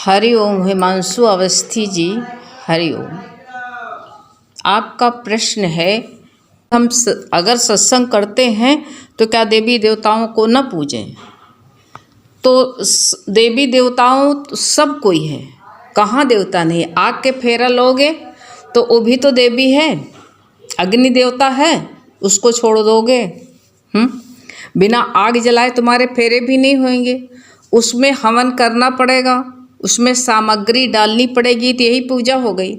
हरि ओम हिमांशु अवस्थी जी, हरि ओम। आपका प्रश्न है, हम अगर सत्संग करते हैं तो क्या देवी देवताओं को न पूजें? तो देवी देवताओं सब कोई है, कहाँ देवता नहीं? आग के फेरा लोगे तो वो भी तो देवी है, अग्नि देवता है, उसको छोड़ दोगे? बिना आग जलाए तुम्हारे फेरे भी नहीं होंगे। उसमें हवन करना पड़ेगा, उसमें सामग्री डालनी पड़ेगी, तो यही पूजा हो गई।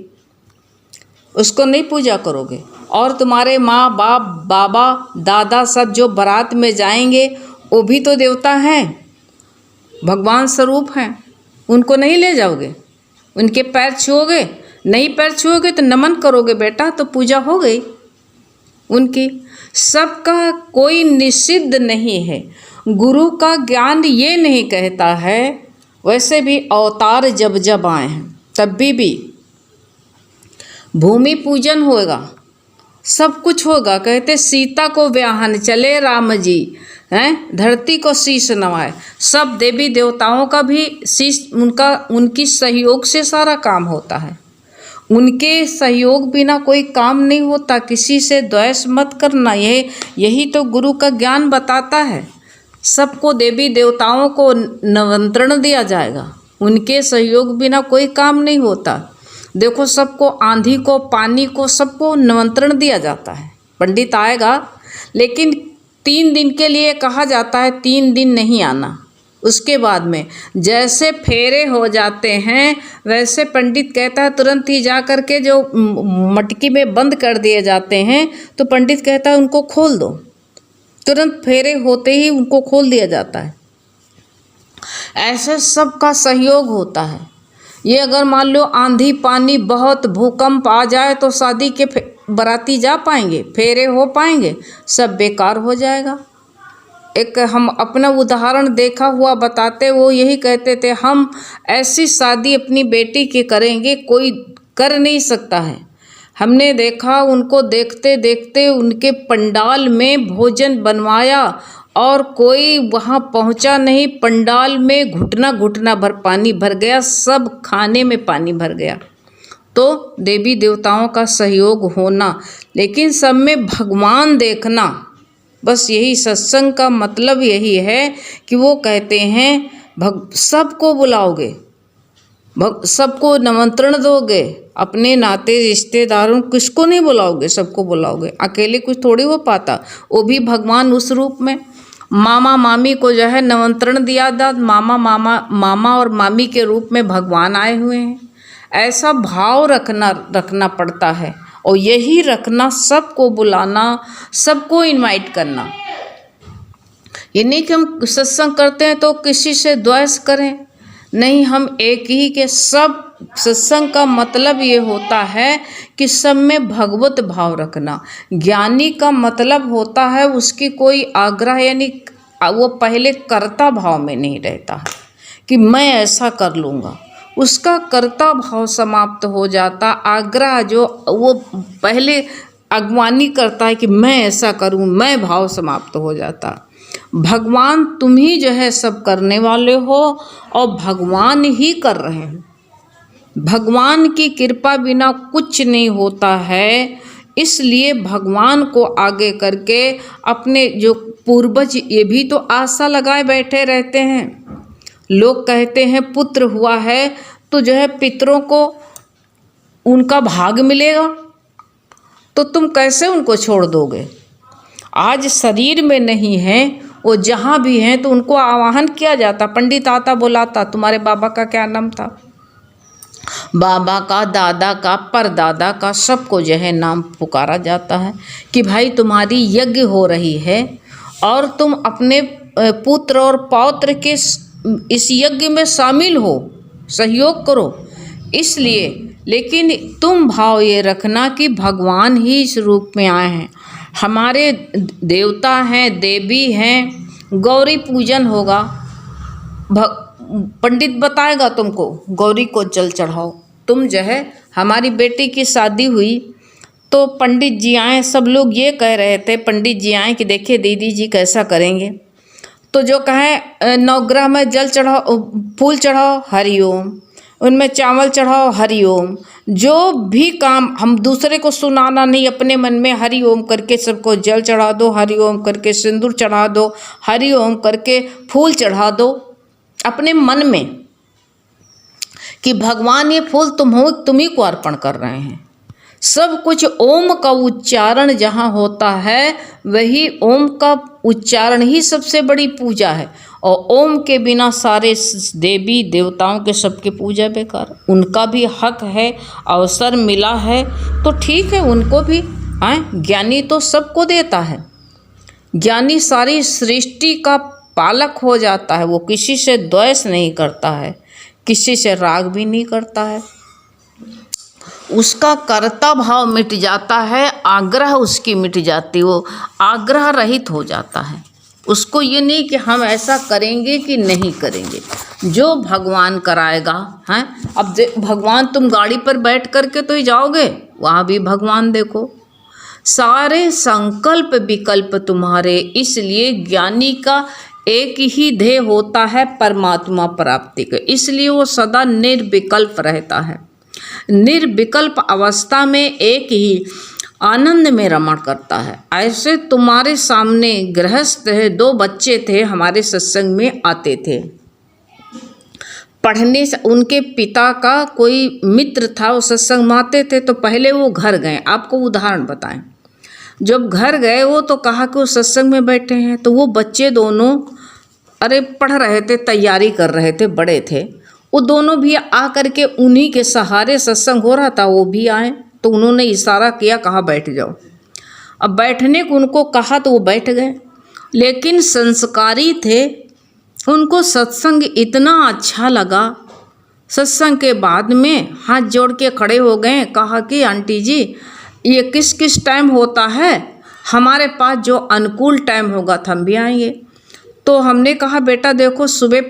उसको नहीं पूजा करोगे। और तुम्हारे माँ बाप बाबा दादा सब जो बारात में जाएंगे वो भी तो देवता हैं, भगवान स्वरूप हैं, उनको नहीं ले जाओगे? उनके पैर छुओगे? नहीं पैर छुओगे तो नमन करोगे बेटा, तो पूजा हो गई उनकी। सबका कोई निषिद्ध नहीं है। गुरु का ज्ञान ये नहीं कहता है, वैसे भी अवतार जब जब आए हैं तब भी भूमि पूजन होगा, सब कुछ होगा। कहते सीता को ब्याहन चले राम जी हैं, धरती को शीश नवाए। सब देवी देवताओं का भी शीश उनकी सहयोग से सारा काम होता है। उनके सहयोग बिना कोई काम नहीं होता। किसी से द्वेष मत करना, यही तो गुरु का ज्ञान बताता है। सबको देवी देवताओं को निमंत्रण दिया जाएगा, उनके सहयोग बिना कोई काम नहीं होता। देखो सबको, आंधी को, पानी को, सबको निमंत्रण दिया जाता है। पंडित आएगा, लेकिन 3 दिन के लिए कहा जाता है, 3 दिन नहीं आना। उसके बाद में जैसे फेरे हो जाते हैं वैसे पंडित कहता है तुरंत ही जा कर के जो मटकी में बंद कर दिए जाते हैं, तो पंडित कहता है उनको खोल दो। तुरंत फेरे होते ही उनको खोल दिया जाता है। ऐसे सबका सहयोग होता है। ये अगर मान लो आंधी पानी बहुत भूकंप आ जाए तो शादी के बाराती जा पाएंगे, फेरे हो पाएंगे? सब बेकार हो जाएगा। एक हम अपना उदाहरण देखा हुआ बताते, वो यही कहते थे, हम ऐसी शादी अपनी बेटी की करेंगे कोई कर नहीं सकता है। हमने देखा, उनको देखते देखते उनके पंडाल में भोजन बनवाया और कोई वहाँ पहुँचा नहीं। पंडाल में घुटना घुटना भर पानी भर गया, सब खाने में पानी भर गया। तो देवी देवताओं का सहयोग होना, लेकिन सब में भगवान देखना। बस यही सत्संग का मतलब यही है कि वो कहते हैं सबको बुलाओगे, सबको निमंत्रण दोगे, अपने नाते रिश्तेदारों किसको नहीं बुलाओगे? सबको बुलाओगे। अकेले कुछ थोड़ी हो पाता, वो भी भगवान उस रूप में। मामा मामी को जो है निमंत्रण दिया था, मामा और मामी के रूप में भगवान आए हुए हैं। ऐसा भाव रखना पड़ता है, और यही रखना, सबको बुलाना, सबको इनवाइट करना। ये नहीं कि हम सत्संग करते हैं तो किसी से द्वेष करें, नहीं, हम एक ही के सब। सत्संग का मतलब ये होता है कि सब में भगवत भाव रखना। ज्ञानी का मतलब होता है उसकी कोई आग्रह, यानी वो पहले कर्ता भाव में नहीं रहता है कि मैं ऐसा कर लूँगा, उसका कर्ता भाव समाप्त हो जाता। आग्रह जो वो पहले अगवानी करता है कि मैं ऐसा करूं, मैं भाव समाप्त हो जाता। भगवान तुम ही जो है सब करने वाले हो, और भगवान ही कर रहे हैं। भगवान की कृपा बिना कुछ नहीं होता है। इसलिए भगवान को आगे करके अपने जो पूर्वज, ये भी तो आशा लगाए बैठे रहते हैं। लोग कहते हैं पुत्र हुआ है तो जो है पितरों को उनका भाग मिलेगा, तो तुम कैसे उनको छोड़ दोगे? आज शरीर में नहीं है, वो जहाँ भी हैं तो उनको आवाहन किया जाता। पंडित आता, बुलाता, तुम्हारे बाबा का क्या नाम था? बाबा का, दादा का, परदादा का, सबको जो है नाम पुकारा जाता है कि भाई तुम्हारी यज्ञ हो रही है और तुम अपने पुत्र और पौत्र के इस यज्ञ में शामिल हो, सहयोग करो। इसलिए, लेकिन तुम भाव ये रखना कि भगवान ही इस रूप में आए हैं। हमारे देवता हैं, देवी हैं, गौरी पूजन होगा, पंडित बताएगा तुमको गौरी को जल चढ़ाओ। तुम जो है, हमारी बेटी की शादी हुई तो पंडित जी आए, सब लोग ये कह रहे थे, पंडित जी आए कि देखिए दीदी जी कैसा करेंगे। तो जो कहे नवग्रह में जल चढ़ाओ, फूल चढ़ाओ, हरिओम। उनमें चावल चढ़ाओ हरिओम। जो भी काम हम दूसरे को सुनाना नहीं, अपने मन में हरिओम करके सबको जल चढ़ा दो, हरिओम करके सिंदूर चढ़ा दो, हरिओम करके फूल चढ़ा दो अपने मन में कि भगवान ये फूल तुम ही को अर्पण कर रहे हैं। सब कुछ ओम का उच्चारण जहाँ होता है वही ओम का उच्चारण ही सबसे बड़ी पूजा है। और ओम के बिना सारे देवी देवताओं के सबके पूजा बेकार। उनका भी हक है, अवसर मिला है तो ठीक है, उनको भी ज्ञानी तो सबको देता है। ज्ञानी सारी सृष्टि का पालक हो जाता है, वो किसी से द्वेष नहीं करता है, किसी से राग भी नहीं करता है। उसका कर्ता भाव मिट जाता है, आग्रह उसकी मिट जाती है, वो आग्रह रहित हो जाता है। उसको ये नहीं कि हम ऐसा करेंगे कि नहीं करेंगे, जो भगवान कराएगा हैं। अब भगवान तुम गाड़ी पर बैठ करके तो ही जाओगे, वहाँ भी भगवान देखो। सारे संकल्प विकल्प तुम्हारे, इसलिए ज्ञानी का एक ही ध्येय होता है परमात्मा प्राप्ति का, इसलिए वो सदा निर्विकल्प रहता है। निर्विकल्प अवस्था में एक ही आनंद में रमण करता है। ऐसे तुम्हारे सामने गृहस्थ है, 2 बच्चे थे, हमारे सत्संग में आते थे पढ़ने से। उनके पिता का कोई मित्र था, वो सत्संग में आते थे। तो पहले वो घर गए, आपको उदाहरण बताएं। जब घर गए वो तो कहा कि वो सत्संग में बैठे हैं, तो वो बच्चे दोनों पढ़ रहे थे, तैयारी कर रहे थे, बड़े थे। वो दोनों भी आ करके उन्हीं के सहारे सत्संग हो रहा था, वो भी आए तो उन्होंने इशारा किया, कहा बैठ जाओ। अब बैठने को उनको कहा तो वो बैठ गए, लेकिन संस्कारी थे, उनको सत्संग इतना अच्छा लगा। सत्संग के बाद में हाथ जोड़ के खड़े हो गए, कहा कि आंटी जी ये किस किस टाइम होता है, हमारे पास जो अनुकूल टाइम होगा तो हम भी आएंगे। तो हमने कहा बेटा देखो, सुबह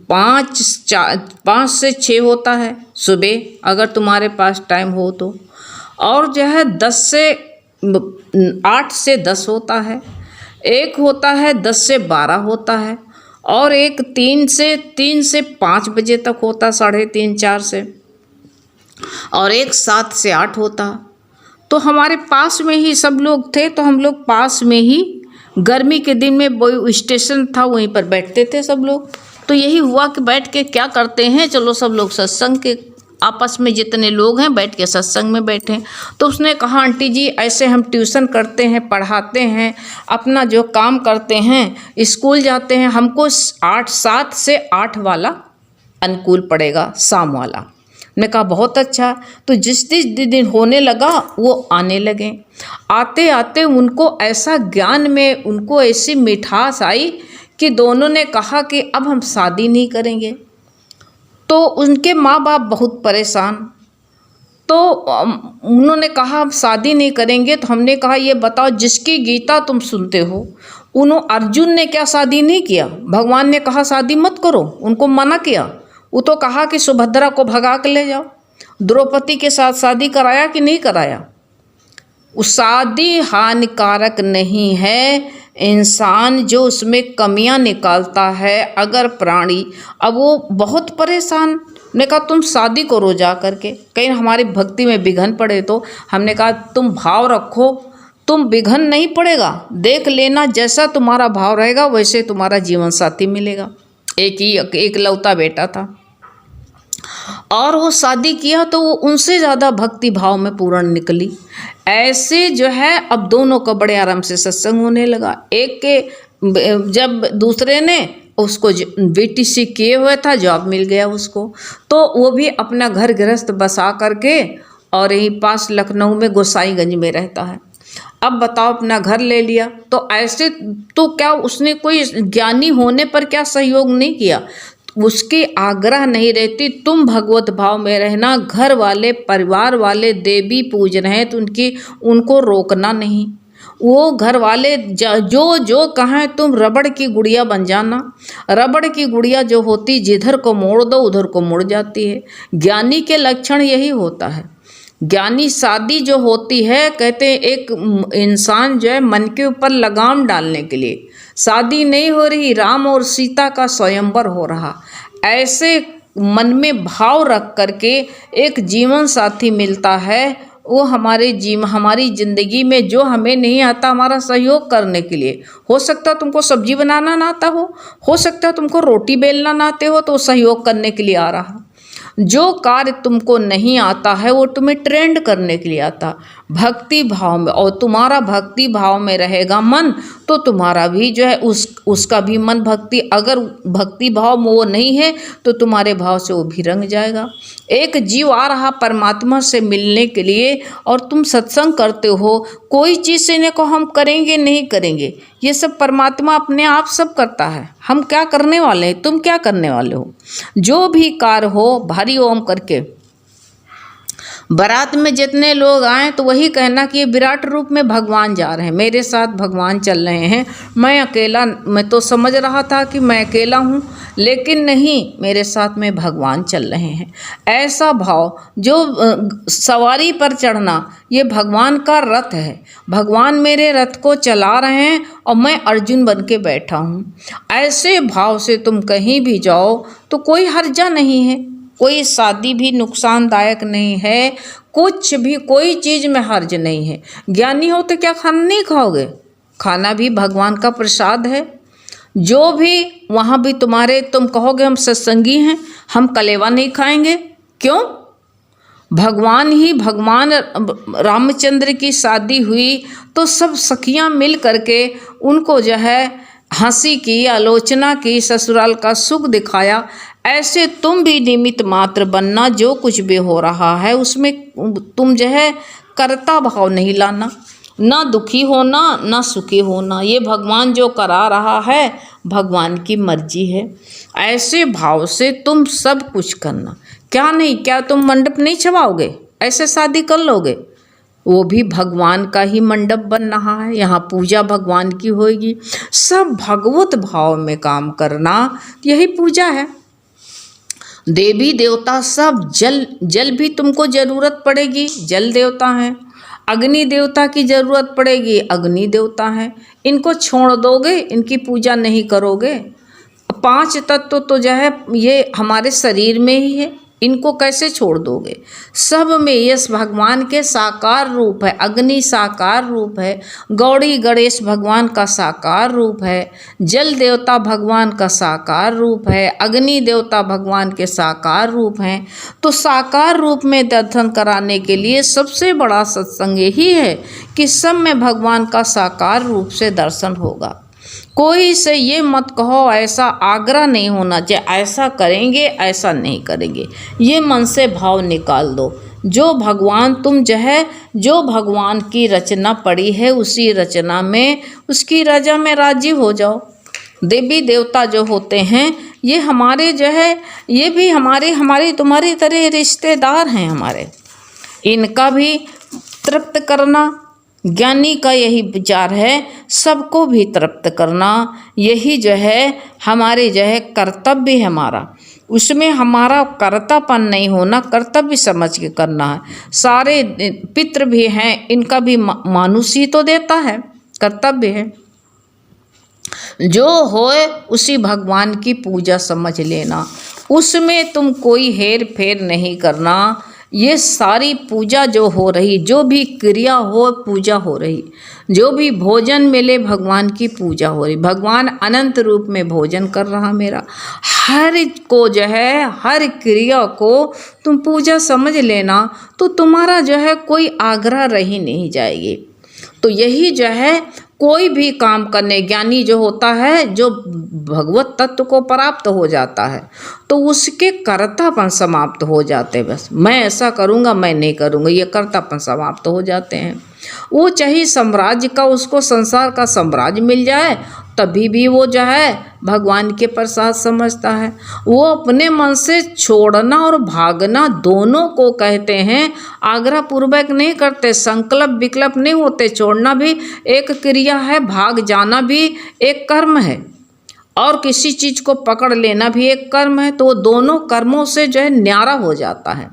5 से 6 होता है सुबह, अगर तुम्हारे पास टाइम हो तो, और जो है 8 से 10 होता है, एक होता है 10 से 12 होता है, और एक 3 से 5 बजे तक होता, 3:30 4 से, और एक 7 से 8 होता। तो हमारे पास में ही सब लोग थे, तो हम लोग पास में ही गर्मी के दिन में वो स्टेशन था, वहीं पर बैठते थे सब लोग। तो यही हुआ कि बैठ के क्या करते हैं, चलो सब लोग सत्संग के आपस में जितने लोग हैं बैठ के सत्संग में बैठे। तो उसने कहा आंटी जी ऐसे हम ट्यूशन करते हैं, पढ़ाते हैं, अपना जो काम करते हैं, स्कूल जाते हैं, हमको 7 से 8 वाला अनुकूल पड़ेगा, शाम वाला। मैं कहा बहुत अच्छा। तो जिस दिन होने लगा वो आने लगे। आते आते उनको ऐसा ज्ञान में उनको ऐसी मिठास आई कि दोनों ने कहा कि अब हम शादी नहीं करेंगे। तो उनके माँ बाप बहुत परेशान, तो उन्होंने कहा हम शादी नहीं करेंगे। तो हमने कहा ये बताओ, जिसकी गीता तुम सुनते हो, अर्जुन ने क्या शादी नहीं किया? भगवान ने कहा शादी मत करो, उनको मना किया। वो तो कहा कि सुभद्रा को भगा के ले जाओ। द्रौपदी के साथ शादी कराया कि नहीं कराया? उस शादी हानिकारक नहीं है, इंसान जो उसमें कमियां निकालता है। अगर प्राणी, अब वो बहुत परेशान, ने कहा तुम शादी करो जा करके, कहीं हमारी भक्ति में विघन पड़े। तो हमने कहा तुम भाव रखो, तुम विघन नहीं पड़ेगा, देख लेना जैसा तुम्हारा भाव रहेगा वैसे तुम्हारा जीवन साथी मिलेगा। एक लौता बेटा था और वो शादी किया तो वो उनसे ज़्यादा भक्ति भाव में पूर्ण निकली। ऐसे जो है अब दोनों का बड़े आराम से सत्संग होने लगा। एक के जब दूसरे ने उसको बीटीसी किए हुए था, जॉब मिल गया उसको, तो वो भी अपना घर गृहस्थ बसा करके और यहीं पास लखनऊ में गोसाईगंज में रहता है। अब बताओ अपना घर ले लिया। तो ऐसे तो क्या उसने कोई ज्ञानी होने पर क्या सहयोग नहीं किया? उसकी आग्रह नहीं रहती, तुम भगवत भाव में रहना, घर वाले परिवार वाले देवी पूज रहे हैं तो उनको रोकना नहीं। वो घर वाले जो कहें तुम रबड़ की गुड़िया बन जाना। रबड़ की गुड़िया जो होती जिधर को मोड़ दो उधर को मुड़ जाती है। ज्ञानी के लक्षण यही होता है। ज्ञानी शादी जो होती है, कहते हैं एक इंसान जो है मन के ऊपर लगाम डालने के लिए, शादी नहीं हो रही, राम और सीता का स्वयंवर हो रहा। ऐसे मन में भाव रख करके एक जीवन साथी मिलता है, वो हमारी ज़िंदगी में जो हमें नहीं आता हमारा सहयोग करने के लिए। हो सकता है तुमको सब्जी बनाना ना आता हो सकता है तुमको रोटी बेलना ना आते हो, तो सहयोग करने के लिए आ रहा। जो कार्य तुमको नहीं आता है वो तुम्हें ट्रेंड करने के लिए आता, भक्ति भाव में। और तुम्हारा भक्ति भाव में रहेगा मन, तो तुम्हारा भी जो है उसका भी मन भक्ति, अगर भक्ति भाव में वो नहीं है तो तुम्हारे भाव से वो भी रंग जाएगा। एक जीव आ रहा परमात्मा से मिलने के लिए और तुम सत्संग करते हो, कोई चीज़ से इन्हें को हम करेंगे नहीं करेंगे, ये सब परमात्मा अपने आप सब करता है। हम क्या करने वाले हैं, तुम क्या करने वाले हो। जो भी कार्य हो भारी ओम करके, बारात में जितने लोग आए तो वही कहना कि ये विराट रूप में भगवान जा रहे हैं, मेरे साथ भगवान चल रहे हैं। मैं अकेला, मैं तो समझ रहा था कि मैं अकेला हूँ, लेकिन नहीं, मेरे साथ में भगवान चल रहे हैं। ऐसा भाव, जो सवारी पर चढ़ना, ये भगवान का रथ है, भगवान मेरे रथ को चला रहे हैं और मैं अर्जुन बन के बैठा हूँ। ऐसे भाव से तुम कहीं भी जाओ तो कोई हर्जा नहीं है, कोई शादी भी नुकसानदायक नहीं है, कुछ भी कोई चीज़ में हर्ज नहीं है। ज्ञानी हो तो क्या खाना नहीं खाओगे, खाना भी भगवान का प्रसाद है। जो भी वहाँ भी तुम कहोगे हम सत्संगी हैं, हम कलेवा नहीं खाएंगे, क्यों? भगवान रामचंद्र की शादी हुई तो सब सखियाँ मिल करके उनको जो है हंसी की, आलोचना की, ससुराल का सुख दिखाया। ऐसे तुम भी निमित्त मात्र बनना, जो कुछ भी हो रहा है उसमें तुम जो है कर्ता भाव नहीं लाना, ना दुखी होना ना सुखी होना। ये भगवान जो करा रहा है भगवान की मर्जी है। ऐसे भाव से तुम सब कुछ करना। क्या नहीं, क्या तुम मंडप नहीं छवाओगे, ऐसे शादी कर लोगे? वो भी भगवान का ही मंडप बन रहा है, यहाँ पूजा भगवान की होगी। सब भगवत भाव में काम करना, यही पूजा है। देवी देवता सब, जल भी तुमको ज़रूरत पड़ेगी, जल देवता हैं। अग्नि देवता की ज़रूरत पड़ेगी, अग्नि देवता हैं। इनको छोड़ दोगे, इनकी पूजा नहीं करोगे? 5 तत्व तो जो है ये हमारे शरीर में ही है, इनको कैसे छोड़ दोगे? सब में यश भगवान के साकार रूप है, अग्नि साकार रूप है, गौड़ी गणेश भगवान का साकार रूप है, जल देवता भगवान का साकार रूप है, अग्नि देवता भगवान के साकार रूप हैं। तो साकार रूप में दर्शन कराने के लिए सबसे बड़ा सत्संग यही है कि सब में भगवान का साकार रूप से दर्शन होगा। कोई से ये मत कहो, ऐसा आग्रह नहीं होना चाहिए, ऐसा करेंगे ऐसा नहीं करेंगे, ये मन से भाव निकाल दो। जो भगवान तुम जो है, जो भगवान की रचना पड़ी है उसी रचना में, उसकी रजा में राजी हो जाओ। देवी देवता जो होते हैं ये हमारे जो है, ये भी हमारे तुम्हारी तरह रिश्तेदार हैं हमारे, इनका भी तृप्त करना ज्ञानी का यही विचार है, सबको भी तृप्त करना, यही जो है हमारे जो है कर्तव्य है हमारा। उसमें हमारा कर्तापन नहीं होना, कर्तव्य समझ के करना है। सारे पितृ भी हैं, इनका भी मानुष ही तो देता है, कर्तव्य है। जो होए उसी भगवान की पूजा समझ लेना, उसमें तुम कोई हेर फेर नहीं करना। ये सारी पूजा जो हो रही, जो भी क्रिया हो पूजा हो रही, जो भी भोजन मिले भगवान की पूजा हो रही। भगवान अनंत रूप में भोजन कर रहा मेरा, हर को जो है, हर क्रिया को तुम पूजा समझ लेना, तो तुम्हारा जो है कोई आग्रह रही नहीं जाएगी। तो यही जो है कोई भी काम करने, ज्ञानी जो होता है, जो भगवत तत्व को प्राप्त हो जाता है, तो उसके कर्तापन समाप्त हो जाते हैं। बस मैं ऐसा करूँगा, मैं नहीं करूँगा, ये कर्तापन समाप्त हो जाते हैं। वो चाहे साम्राज्य का, उसको संसार का साम्राज्य मिल जाए तभी भी वो जो है भगवान के प्रसाद समझता है। वो अपने मन से छोड़ना और भागना दोनों को कहते हैं, आग्रह पूर्वक नहीं करते, संकल्प विकल्प नहीं होते। छोड़ना भी एक क्रिया है, भाग जाना भी एक कर्म है, और किसी चीज़ को पकड़ लेना भी एक कर्म है। तो वो दोनों कर्मों से जो है न्यारा हो जाता है।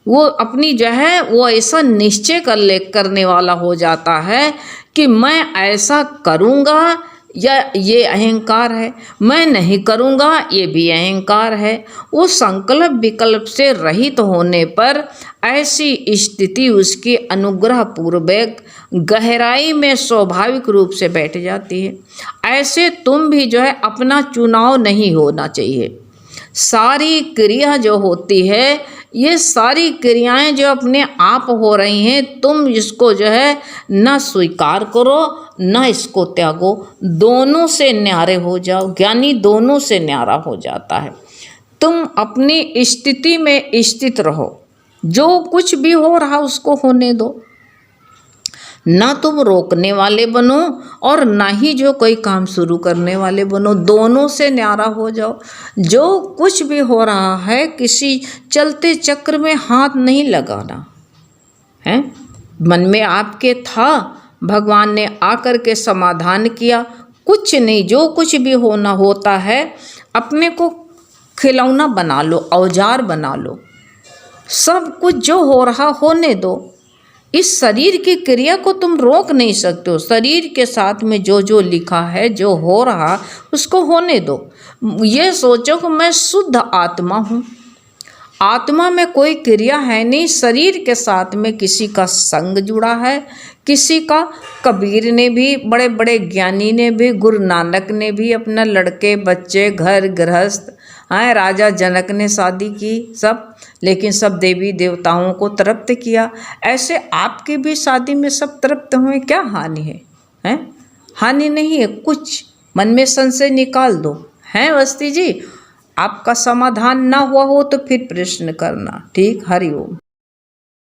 वो अपनी जो है वो ऐसा निश्चय करने वाला हो जाता है कि मैं ऐसा करूँगा, या ये अहंकार है, मैं नहीं करूँगा ये भी अहंकार है। वो संकल्प विकल्प से रहित होने पर ऐसी स्थिति उसकी अनुग्रह पूर्वक गहराई में स्वाभाविक रूप से बैठ जाती है। ऐसे तुम भी जो है अपना चुनाव नहीं होना चाहिए। सारी क्रिया जो होती है, ये सारी क्रियाएं जो अपने आप हो रही हैं, तुम इसको जो है न स्वीकार करो न इसको त्यागो, दोनों से न्यारे हो जाओ। ज्ञानी दोनों से न्यारा हो जाता है। तुम अपनी स्थिति में स्थित रहो, जो कुछ भी हो रहा उसको होने दो, ना तुम रोकने वाले बनो और ना ही जो कोई काम शुरू करने वाले बनो, दोनों से न्यारा हो जाओ। जो कुछ भी हो रहा है किसी चलते चक्र में हाथ नहीं लगाना है। मन में आपके था, भगवान ने आकर के समाधान किया, कुछ नहीं, जो कुछ भी होना होता है अपने को खिलौना बना लो, औजार बना लो, सब कुछ जो हो रहा होने दो। इस शरीर की क्रिया को तुम रोक नहीं सकते हो। शरीर के साथ में जो जो लिखा है, जो हो रहा उसको होने दो। ये सोचो कि मैं शुद्ध आत्मा हूँ, आत्मा में कोई क्रिया है नहीं। शरीर के साथ में किसी का संग जुड़ा है, किसी का कबीर ने भी, बड़े बड़े ज्ञानी ने भी, गुरु नानक ने भी अपना लड़के बच्चे घर गृहस्थ, राजा जनक ने शादी की सब, लेकिन सब देवी देवताओं को तृप्त किया। ऐसे आपकी भी शादी में सब तृप्त हुए, क्या हानि है? हानि नहीं है। कुछ मन में संशय निकाल दो, हैं अवस्थी जी? आपका समाधान ना हुआ हो तो फिर प्रश्न करना, ठीक? हरिओम।